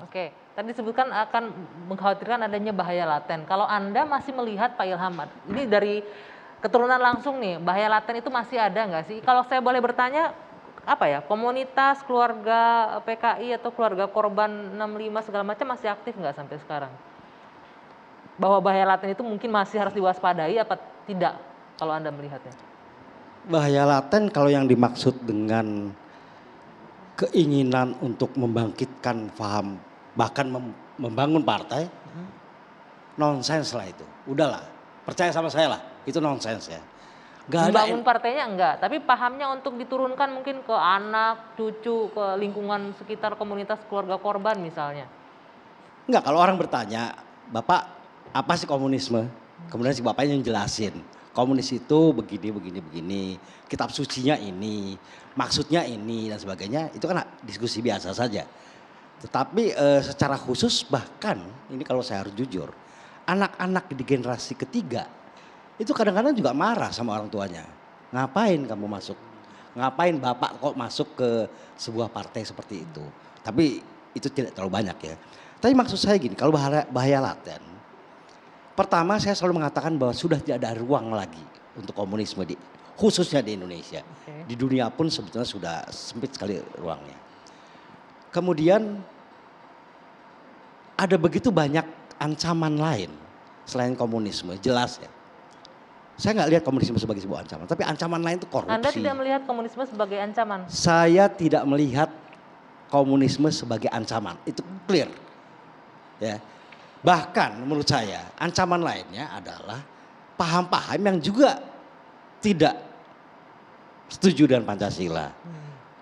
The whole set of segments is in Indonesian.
Oke, tadi disebutkan akan mengkhawatirkan adanya bahaya laten. Kalau Anda masih melihat Pak Ilham, ini dari keturunan langsung nih, bahaya laten itu masih ada nggak sih? Kalau saya boleh bertanya, apa ya, komunitas, keluarga PKI atau keluarga korban 65 segala macam masih aktif nggak sampai sekarang? Bahwa bahaya laten itu mungkin masih harus diwaspadai apa tidak kalau Anda melihatnya? Bahaya laten kalau yang dimaksud dengan keinginan untuk membangkitkan paham, bahkan membangun partai, nonsens lah itu. Udahlah, percaya sama saya lah, itu nonsens ya. Gak ada Membangun partainya enggak, tapi pahamnya untuk diturunkan mungkin ke anak, cucu, ke lingkungan sekitar komunitas keluarga korban misalnya. enggak, kalau orang bertanya, Bapak apa sih komunisme? Kemudian si bapaknya yang jelasin. Komunis itu begini, begini, begini. Kitab sucinya ini, maksudnya ini dan sebagainya. Itu kan diskusi biasa saja. Tetapi secara khusus bahkan ini kalau saya harus jujur, anak-anak di generasi ketiga itu kadang-kadang juga marah sama orang tuanya. Ngapain kamu masuk? Ngapain bapak kok masuk ke sebuah partai seperti itu? Tapi itu tidak terlalu banyak ya. Tapi maksud saya gini, kalau bahaya laten, pertama saya selalu mengatakan bahwa sudah tidak ada ruang lagi untuk komunisme khususnya di Indonesia. Oke. Di dunia pun sebetulnya sudah sempit sekali ruangnya. Kemudian ada begitu banyak ancaman lain selain komunisme, jelas ya. Saya nggak lihat komunisme sebagai sebuah ancaman, tapi ancaman lain itu korupsi. Anda tidak melihat komunisme sebagai ancaman? Saya tidak melihat komunisme sebagai ancaman, itu clear. Ya. Bahkan menurut saya ancaman lainnya adalah paham-paham yang juga tidak setuju dengan Pancasila.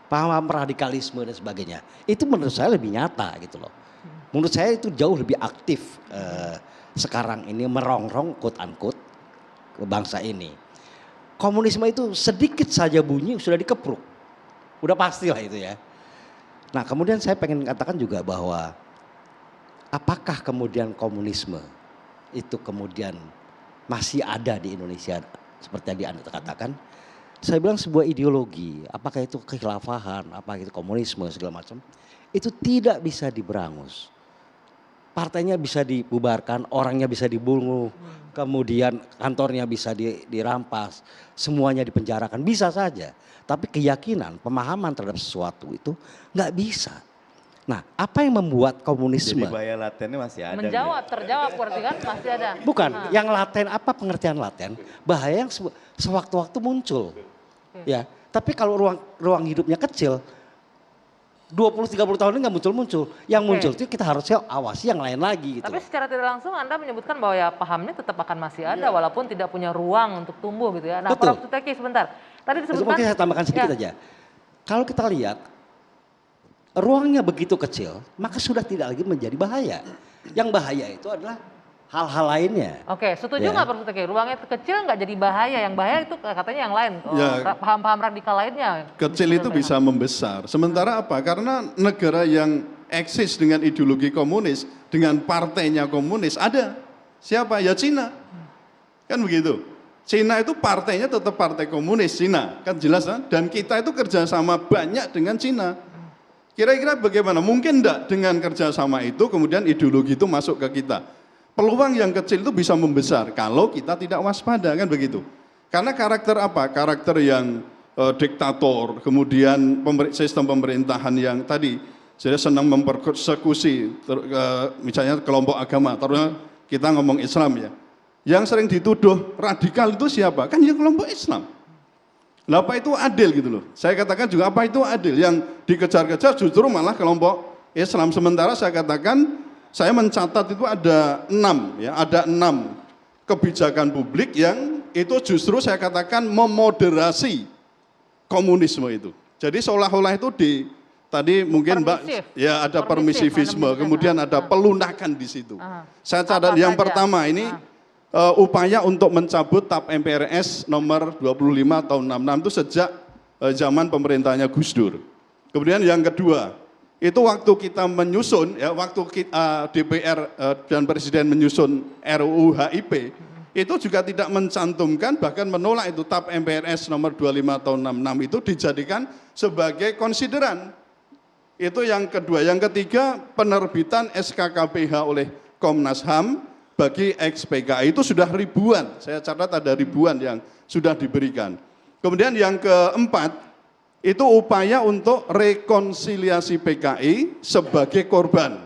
Paham radikalisme dan sebagainya. Itu menurut saya lebih nyata gitu loh. Menurut saya itu jauh lebih aktif sekarang ini merongrong quote unquote ke bangsa ini. Komunisme itu sedikit saja bunyi sudah dikepruk. Udah pastilah itu ya. Nah kemudian saya pengen katakan juga bahwa apakah kemudian komunisme itu kemudian masih ada di Indonesia seperti yang Anda katakan. Saya bilang sebuah ideologi, apakah itu kekhilafahan, apakah itu komunisme segala macam, itu tidak bisa diberangus. Partainya bisa dibubarkan, orangnya bisa dibunuh, kemudian kantornya bisa dirampas, semuanya dipenjarakan, bisa saja. Tapi keyakinan, pemahaman terhadap sesuatu itu nggak bisa. Nah, apa yang membuat komunisme? Jadi bahaya latennya masih ada. Menjawab, terjawab berarti kan masih ada. Bukan, yang laten apa pengertian laten? Bahaya yang sewaktu-waktu muncul. Ya, tapi kalau ruang hidupnya kecil, 20-30 tahun ini nggak muncul-muncul. Yang muncul itu kita harusnya awasi yang lain lagi gitu. Tapi secara tidak langsung Anda menyebutkan bahwa ya pahamnya tetap akan masih ada walaupun tidak punya ruang untuk tumbuh gitu ya. Nah, Betul. Prof. Suteki sebentar. Tadi disebutkan. Mungkin saya tambahkan sedikit aja. Kalau kita lihat ruangnya begitu kecil, maka sudah tidak lagi menjadi bahaya. Yang bahaya itu adalah hal-hal lainnya. Oke, setuju nggak Prof. Suteki? Ruangnya kecil nggak jadi bahaya. Yang bahaya itu katanya yang lain. Paham-paham radikal lainnya. Kecil itu bisa membesar. Sementara apa? Karena negara yang eksis dengan ideologi komunis, dengan partainya komunis ada. Siapa? Ya Cina. Kan begitu. Cina itu partainya tetap partai komunis Cina. Kan jelas kan? Dan kita itu kerjasama banyak dengan Cina. Kira-kira bagaimana? Mungkin enggak dengan kerjasama itu kemudian ideologi itu masuk ke kita. Peluang yang kecil itu bisa membesar kalau kita tidak waspada kan begitu. Karena karakter apa? Karakter yang diktator, kemudian sistem pemerintahan yang tadi saya senang mempersekusi misalnya kelompok agama, terus kita ngomong Islam ya. Yang sering dituduh radikal itu siapa? Kan ya kelompok Islam. Lah apa itu adil gitu loh. Saya katakan juga apa itu adil? Yang dikejar-kejar justru malah kelompok Islam. Sementara saya katakan saya mencatat itu ada 6 ya, ada 6 kebijakan publik yang itu justru saya katakan memoderasi komunisme itu. Jadi seolah-olah itu tadi mungkin Mbak ya ada permisivisme, kemudian ada pelunakan di situ. Saya catat yang pertama ini upaya untuk mencabut TAP MPRS nomor 25 tahun 66 itu sejak zaman pemerintahnya Gus Dur. Kemudian yang kedua, itu waktu kita menyusun, ya waktu DPR dan Presiden menyusun RUU HIP, itu juga tidak mencantumkan, bahkan menolak itu TAP MPRS nomor 25 tahun 66 itu dijadikan sebagai konsideran Itu yang kedua. Yang ketiga, penerbitan SKKPH oleh Komnas HAM bagi ex-PKI itu sudah ribuan. Saya catat ada ribuan yang sudah diberikan. Kemudian yang keempat, itu upaya untuk rekonsiliasi PKI sebagai korban.